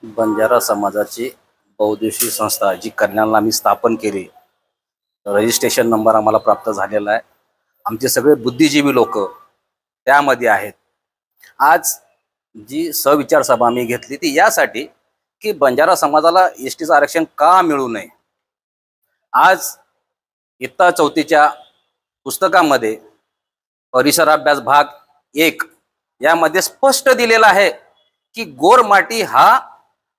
बंजारा समाजाची बहुउद्देशीय संस्था जी कल्याणला आम्ही स्थापन केली, रजिस्ट्रेशन नंबर आम्हाला प्राप्त झालेला आहे. आमचे सगळे बुद्धिजीवी लोक त्यामध्ये आहेत. आज जी सविचार सभा आम्ही घेतली ती यासाठी की बंजारा समाजाला एसटीचं आरक्षण का मिळू नये. आज इयत्ता 4थीच्या पुस्तकामध्ये परिसर अभ्यास भाग 1 यामध्ये स्पष्ट दिलेलं आहे की गोरमाटी हा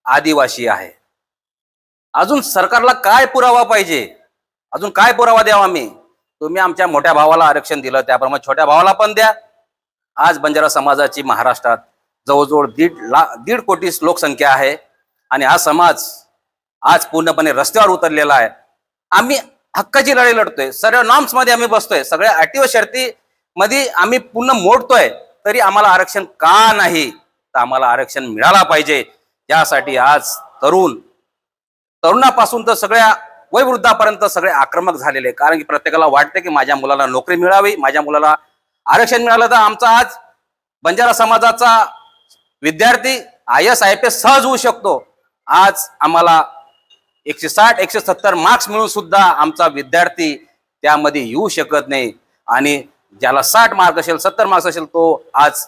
आदिवासी आहे. अजून सरकारला काय पुरावा पाहिजे, अजून काय पुरावा द्यावा आम्ही? तुम्ही आमच्या मोठ्या भावाला आरक्षण दिलं त्याप्रमाणे छोट्या भावाला पण द्या. आज बंजारा समाजाची महाराष्ट्रात जवळजवळ 1.5 कोटी लोकसंख्या आहे आणि हा समाज आज पूर्णपणे रस्त्यावर उतरलेला आहे. आम्ही हक्काची लढाई लढतोय, सर्व नॉर्म्स मध्ये आम्ही बसतोय, सगळ्या अटी व शर्ती मध्ये आम्ही पूर्ण मोडतोय, तरी आम्हाला आरक्षण का नाही? तर आम्हाला आरक्षण मिळाला पाहिजे. यासाठी आज तरुणापासून तर सगळ्या वयोवृद्धापर्यंत सगळे आक्रमक झालेले. कारण की प्रत्येकाला वाटते की माझ्या मुलाला नोकरी मिळावी, माझ्या मुलाला आरक्षण मिळालं तर आमचा आज बंजारा समाजाचा विद्यार्थी IAS IPS सहज होऊ शकतो. आज आम्हाला 160-170 मार्क्स मिळून सुद्धा आमचा विद्यार्थी त्यामध्ये येऊ शकत नाही. आणि ज्याला 60 मार्क असेल, 70 मार्क्स असेल, तो आज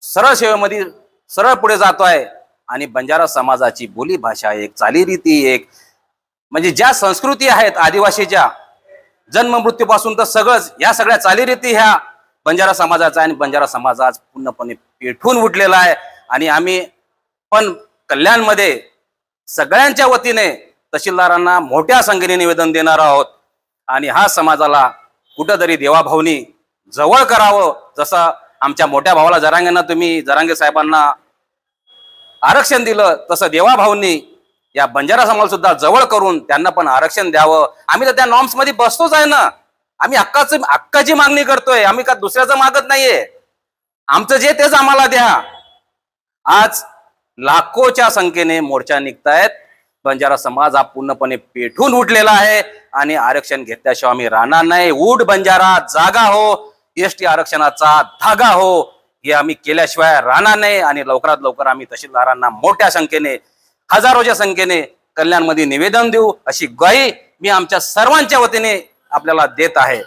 सरळ सेवेमध्ये सरळ पुढे जातोय. आणि बंजारा समाजाची बोली भाषा एक, चालीरीती एक, म्हणजे ज्या संस्कृती आहेत आदिवासीच्या जन्म मृत्यूपासून तर सगळंच या सगळ्या चालीरीती ह्या बंजारा समाजाचा. आणि बंजारा समाज आज पूर्णपणे पेटून उठलेला आहे. आणि आम्ही पण कल्याणमध्ये सगळ्यांच्या वतीने तहसीलदारांना मोठ्या संख्येने निवेदन देणार आहोत. आणि हा समाजाला कुठंतरी देवाभावनी जवळ करावं. जसं आमच्या मोठ्या भावाला जरांगे साहेबांना आरक्षण दिलं, तसं देवाभावनी या बंजारा समाज सुद्धा जवळ करून त्यांना पण आरक्षण द्यावं. आम्ही तर त्या नॉर्म्स मध्ये बसतोच आहे ना. आम्ही हक्काची मागणी करतोय, आम्ही का दुसऱ्याचं मागत नाहीये. आमचं जे तेच आम्हाला द्या. आज लाखोच्या संख्येने मोर्चा निघतायत. बंजारा समाज हा पूर्णपणे पेटून उठलेला आहे आणि आरक्षण घेतल्याशिवाय आम्ही राहणार नाही. उठ बंजारा जागा हो, ST आरक्षणाचा धागा हो, हे आम्ही केल्याशिवाय राहणार नाही. आणि लवकरात लवकर आम्ही तहसीलदारांना मोठ्या संख्येने, हजारोच्या संख्येने कल्याणमध्ये निवेदन देऊ, अशी ग्वाही मी आमच्या सर्वांच्या वतीने आपल्याला देत आहे.